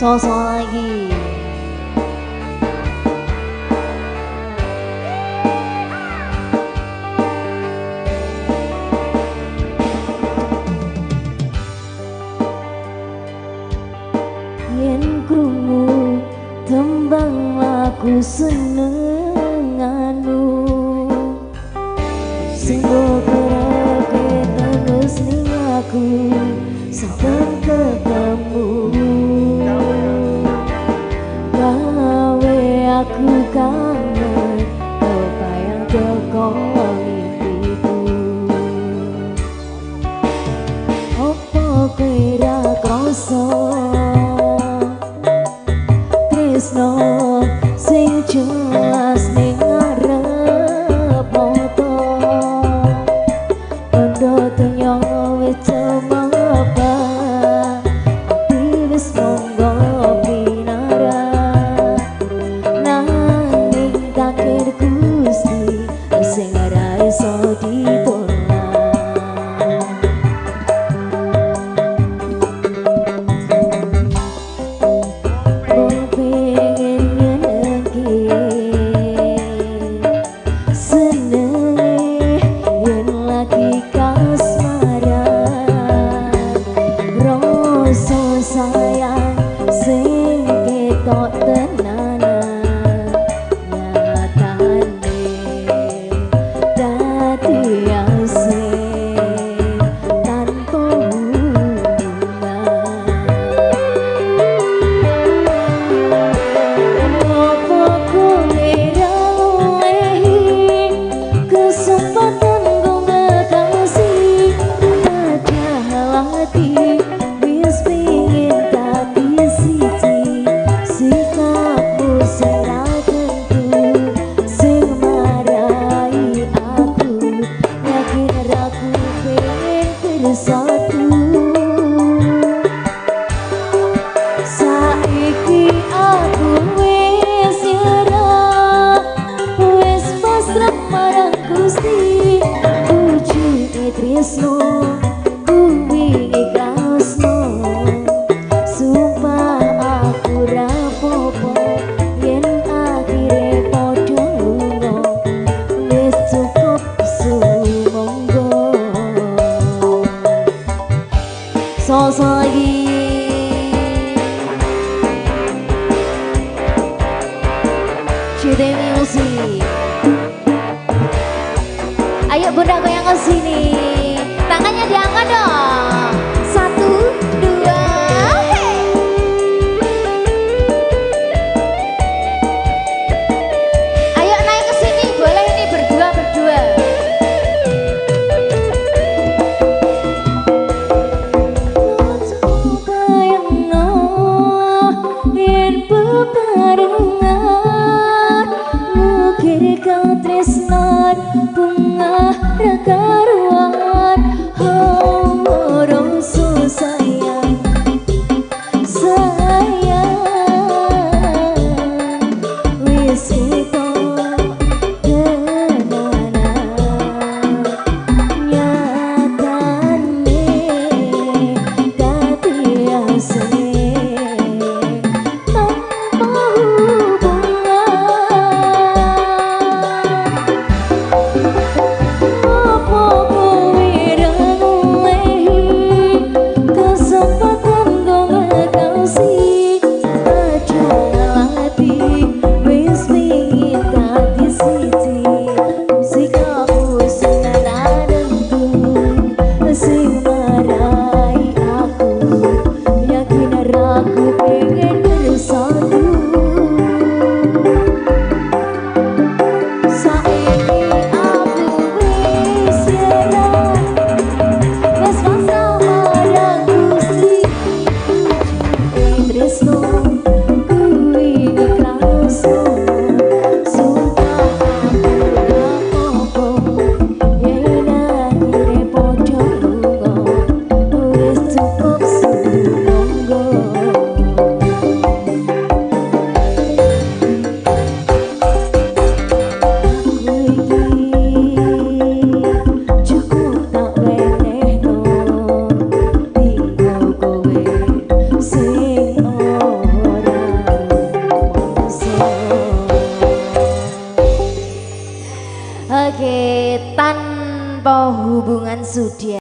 Sosok lagi. Yen krungu tembang lagu senenganu sing bergerak terus ning aku saben ketemu gawe aku kangen kebayang teko mimpiku opo kowe ra krasa tresno sing jelas ning arep mata ondo donya wis cemapa ati wis monggo pinara nanging takdir Gusti sing ora iso ditolak sayang sing ketok tenanan nyatane dadi asing tanpa hubungan apa kowe ra olehi kesempatan kau ngekasih padahal hati satu saiki aku wis nyerah wis pasrah marang Gusti ujune tresno kuwi ikhlasno sumpah aku ra popo yen akhire padha lunga wis cukup sumangga sosok lagi CD Music. Ayo bunda goyang ke sini, tangannya diangkat dong. 1, 2, hey. Ayo naik ke sini, boleh ini berdua. Bebarengan mukir kau tresnan bunga raka ruang tanpa hubungan sudi.